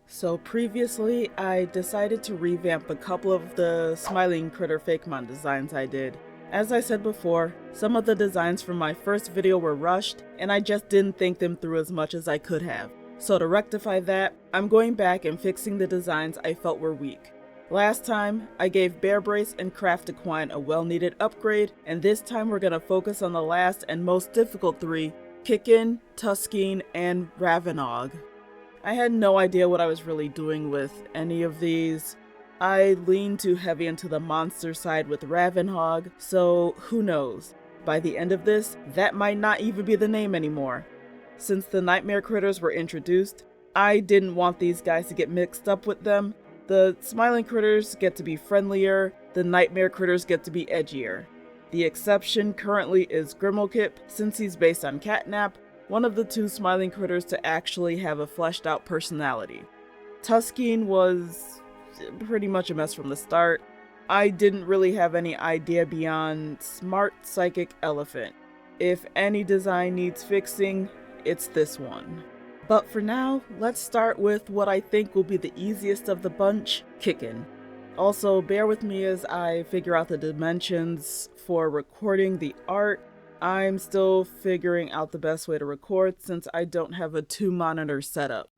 So previously, I decided to revamp a couple of the smiling critter fakemon designs I did. As I said before, some of the designs from my first video were rushed, and I just didn't think them through as much as I could have. So to rectify that, I'm going back and fixing the designs I felt were weak. Last time, I gave Bear Brace and Craft Equine a well-needed upgrade, and this time we're gonna focus on the last and most difficult three, Kicken, Tusking, and Ravenog. I had no idea what I was really doing with any of these. I leaned too heavy into the monster side with Ravenhog, so who knows? By the end of this, that might not even be the name anymore. Since the nightmare critters were introduced, I didn't want these guys to get mixed up with them. The smiling critters get to be friendlier, the nightmare critters get to be edgier. The exception currently is Grimalkip, since he's based on Catnap, one of the two smiling critters to actually have a fleshed out personality. Tusking was pretty much a mess from the start. I didn't really have any idea beyond Smart Psychic Elephant. If any design needs fixing, it's this one. But for now, let's start with what I think will be the easiest of the bunch, Kicken. Also, bear with me as I figure out the dimensions for recording the art. I'm still figuring out the best way to record since I don't have a 2-monitor setup.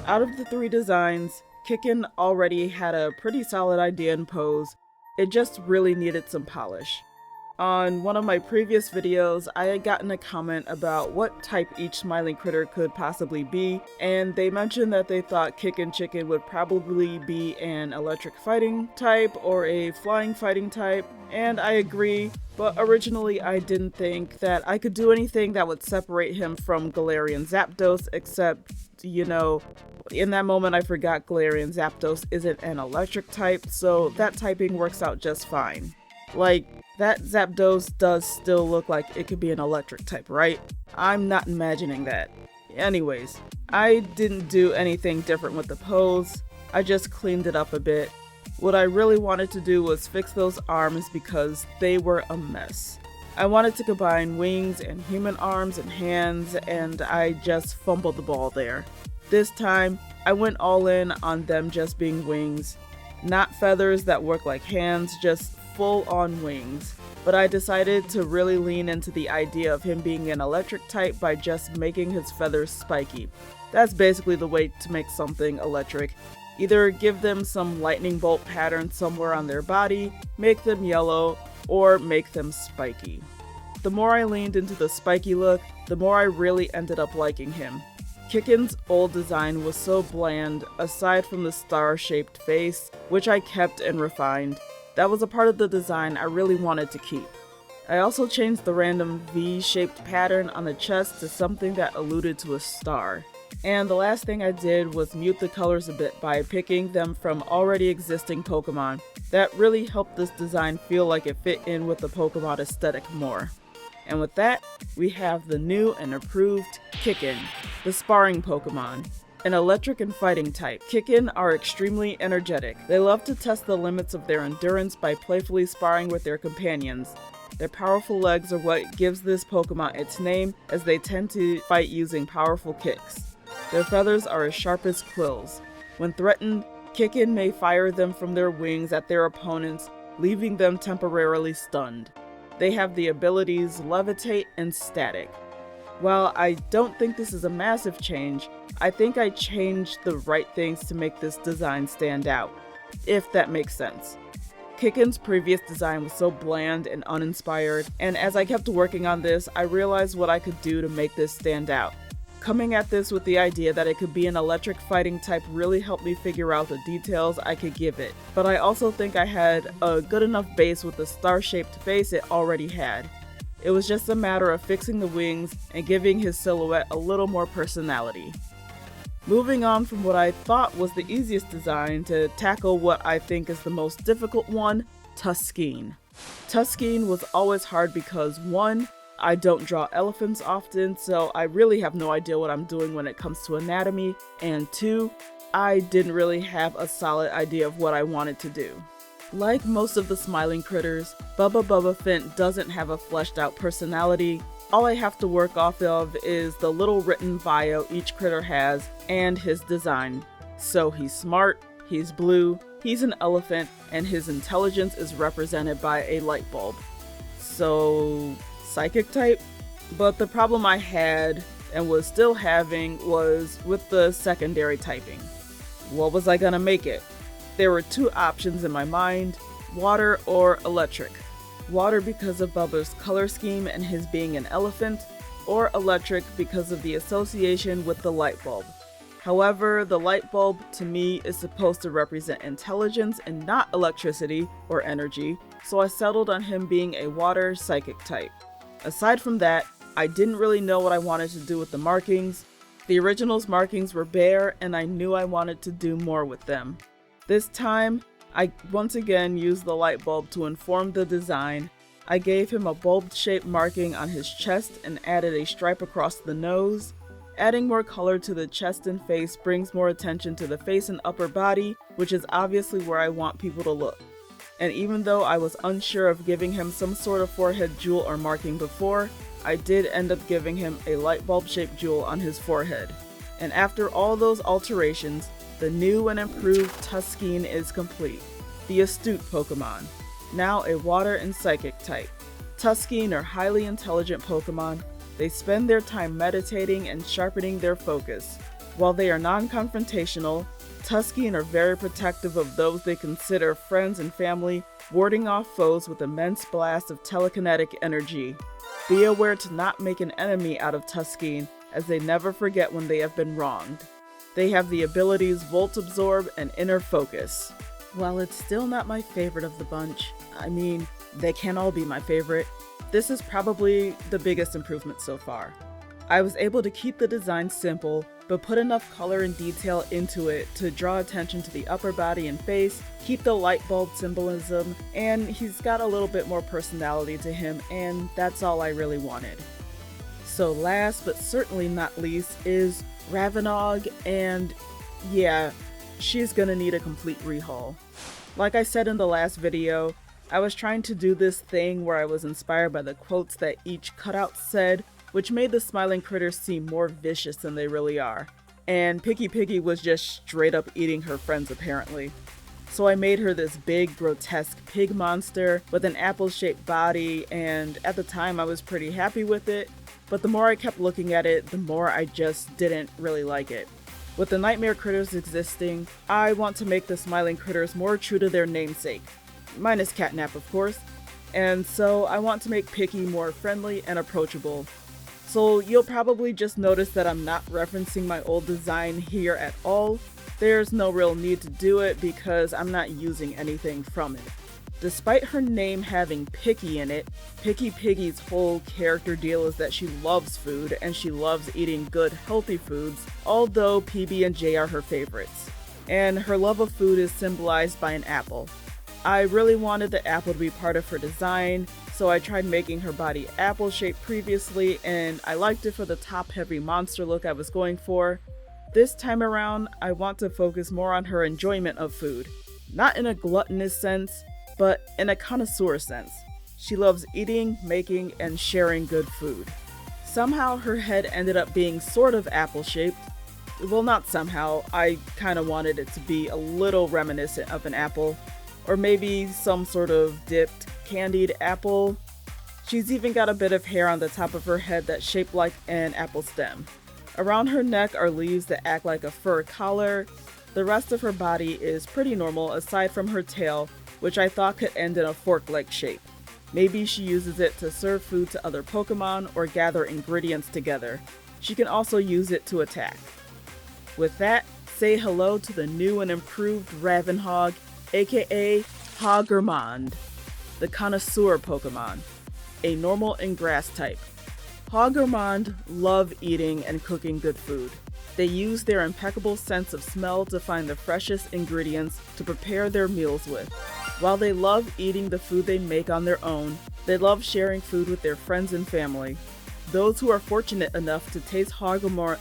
Out of the 3 designs, Kicken already had a pretty solid idea and pose. It just really needed some polish. On one of my previous videos, I had gotten a comment about what type each smiling critter could possibly be, and they mentioned that they thought Kicken Chicken would probably be an electric fighting type or a flying fighting type, and I agree, but originally I didn't think that I could do anything that would separate him from Galarian Zapdos, except, in that moment I forgot Galarian Zapdos isn't an electric type, so that typing works out just fine. Like, that Zapdos does still look like it could be an electric type, right? I'm not imagining that. Anyways, I didn't do anything different with the pose, I just cleaned it up a bit. What I really wanted to do was fix those arms because they were a mess. I wanted to combine wings and human arms and hands, and I just fumbled the ball there. This time, I went all in on them just being wings. Not feathers that work like hands, just full-on wings. But I decided to really lean into the idea of him being an electric type by just making his feathers spiky. That's basically the way to make something electric. Either give them some lightning bolt pattern somewhere on their body, make them yellow, or make them spiky. The more I leaned into the spiky look, the more I really ended up liking him. Kicken's old design was so bland, aside from the star-shaped face, which I kept and refined. That was a part of the design I really wanted to keep. I also changed the random V-shaped pattern on the chest to something that alluded to a star. And the last thing I did was mute the colors a bit by picking them from already existing Pokemon. That really helped this design feel like it fit in with the Pokemon aesthetic more. And with that, we have the new and improved Kicken, the sparring Pokemon. An electric and fighting type, Kicken are extremely energetic. They love to test the limits of their endurance by playfully sparring with their companions. Their powerful legs are what gives this Pokemon its name, as they tend to fight using powerful kicks. Their feathers are as sharp as quills. When threatened, Kicken may fire them from their wings at their opponents, leaving them temporarily stunned. They have the abilities Levitate and Static. While I don't think this is a massive change, I think I changed the right things to make this design stand out, if that makes sense. Kicken's previous design was so bland and uninspired, and as I kept working on this, I realized what I could do to make this stand out. Coming at this with the idea that it could be an electric fighting type really helped me figure out the details I could give it, but I also think I had a good enough base with the star-shaped face it already had. It was just a matter of fixing the wings and giving his silhouette a little more personality. Moving on from what I thought was the easiest design to tackle what I think is the most difficult one, Tusking. Tusking was always hard because 1, I don't draw elephants often, so I really have no idea what I'm doing when it comes to anatomy, and 2, I didn't really have a solid idea of what I wanted to do. Like most of the smiling critters, Bubba Fint doesn't have a fleshed out personality. All I have to work off of is the little written bio each critter has and his design. So he's smart, he's blue, he's an elephant, and his intelligence is represented by a light bulb. So, psychic type? But the problem I had, and was still having, was with the secondary typing. What was I gonna make it? There were two options in my mind, water or electric. Water because of Bubba's color scheme and his being an elephant, or electric because of the association with the light bulb. However, the light bulb to me is supposed to represent intelligence and not electricity or energy, so I settled on him being a water psychic type. Aside from that, I didn't really know what I wanted to do with the markings. The original's markings were bare and I knew I wanted to do more with them. This time, I once again used the light bulb to inform the design. I gave him a bulb-shaped marking on his chest and added a stripe across the nose. Adding more color to the chest and face brings more attention to the face and upper body, which is obviously where I want people to look. And even though I was unsure of giving him some sort of forehead jewel or marking before, I did end up giving him a light bulb shaped jewel on his forehead. And after all those alterations, the new and improved Tusking is complete, the astute Pokemon, now a water and psychic type. Tusking are highly intelligent Pokemon. They spend their time meditating and sharpening their focus. While they are non-confrontational, Tusking are very protective of those they consider friends and family, warding off foes with immense blasts of telekinetic energy. Be aware to not make an enemy out of Tusking, as they never forget when they have been wronged. They have the abilities Volt Absorb and Inner Focus. While it's still not my favorite of the bunch, I mean, they can all be my favorite, this is probably the biggest improvement so far. I was able to keep the design simple, but put enough color and detail into it to draw attention to the upper body and face, keep the light bulb symbolism, and he's got a little bit more personality to him, and that's all I really wanted. So last but certainly not least is Ravenog, and yeah, she's gonna need a complete rehaul. Like I said in the last video, I was trying to do this thing where I was inspired by the quotes that each cutout said, which made the smiling critters seem more vicious than they really are. And Picky Piggy was just straight up eating her friends apparently. So I made her this big, grotesque pig monster with an apple-shaped body, and at the time I was pretty happy with it, but the more I kept looking at it, the more I just didn't really like it. With the nightmare critters existing, I want to make the smiling critters more true to their namesake. Minus catnap, of course. And so I want to make Picky more friendly and approachable. So you'll probably just notice that I'm not referencing my old design here at all. There's no real need to do it because I'm not using anything from it. Despite her name having Picky in it, Picky Piggy's whole character deal is that she loves food and she loves eating good, healthy foods, although PB and J are her favorites. And her love of food is symbolized by an apple. I really wanted the apple to be part of her design, so I tried making her body apple-shaped previously, and I liked it for the top-heavy monster look I was going for. This time around, I want to focus more on her enjoyment of food. Not in a gluttonous sense, but in a connoisseur sense. She loves eating, making, and sharing good food. Somehow her head ended up being sort of apple-shaped. Well, not somehow, I kinda wanted it to be a little reminiscent of an apple. Or maybe some sort of dipped, candied apple. She's even got a bit of hair on the top of her head that's shaped like an apple stem. Around her neck are leaves that act like a fur collar. The rest of her body is pretty normal aside from her tail, which I thought could end in a fork-like shape. Maybe she uses it to serve food to other Pokemon or gather ingredients together. She can also use it to attack. With that, say hello to the new and improved Ravenhog, aka Hoggermond, the connoisseur Pokemon, a normal and grass type. Hoggermond love eating and cooking good food. They use their impeccable sense of smell to find the freshest ingredients to prepare their meals with. While they love eating the food they make on their own, they love sharing food with their friends and family. Those who are fortunate enough to taste Hoggermond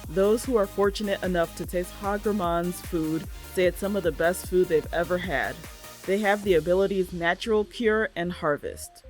Those who are fortunate enough to taste Hoggermond's food say it's some of the best food they've ever had. They have the abilities Natural Cure and Harvest.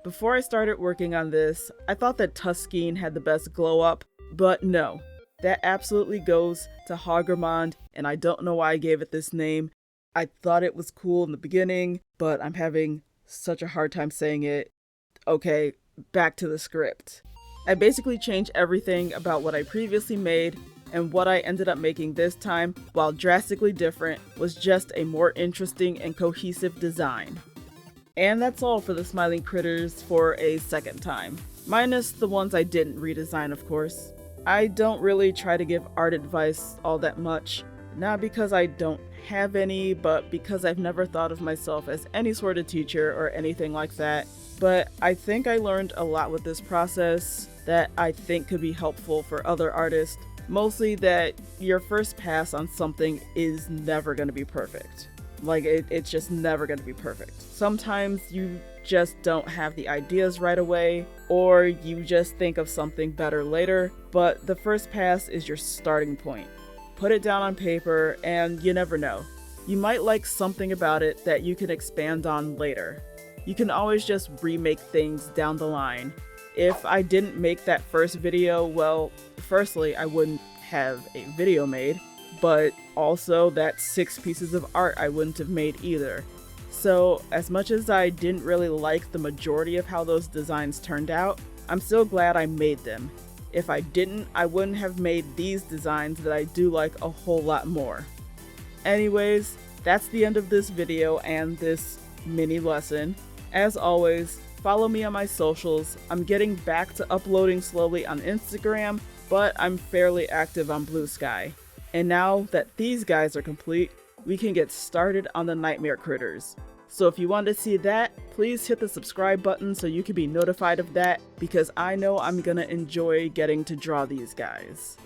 Before I started working on this, I thought that Tusking had the best glow up, but no. That absolutely goes to Hagermond, and I don't know why I gave it this name. I thought it was cool in the beginning, but I'm having such a hard time saying it. Okay, back to the script. I basically changed everything about what I previously made, and what I ended up making this time, while drastically different, was just a more interesting and cohesive design. And that's all for the smiling critters for a second time. Minus the ones I didn't redesign, of course. I don't really try to give art advice all that much, not because I don't have any, but because I've never thought of myself as any sort of teacher or anything like that. But I think I learned a lot with this process that I think could be helpful for other artists. Mostly that your first pass on something is never going to be perfect. Like, it's just never going to be perfect. Sometimes you just don't have the ideas right away, or you just think of something better later, but the first pass is your starting point. Put it down on paper, and you never know. You might like something about it that you can expand on later. You can always just remake things down the line. If I didn't make that first video, well, firstly, I wouldn't have a video made, but also that 6 pieces of art I wouldn't have made either. So as much as I didn't really like the majority of how those designs turned out, I'm still glad I made them. If I didn't, I wouldn't have made these designs that I do like a whole lot more. Anyways, that's the end of this video and this mini lesson. As always, follow me on my socials. I'm getting back to uploading slowly on Instagram, but I'm fairly active on Blue Sky. And now that these guys are complete, we can get started on the nightmare critters. So if you want to see that, please hit the subscribe button so you can be notified of that, because I know I'm gonna enjoy getting to draw these guys.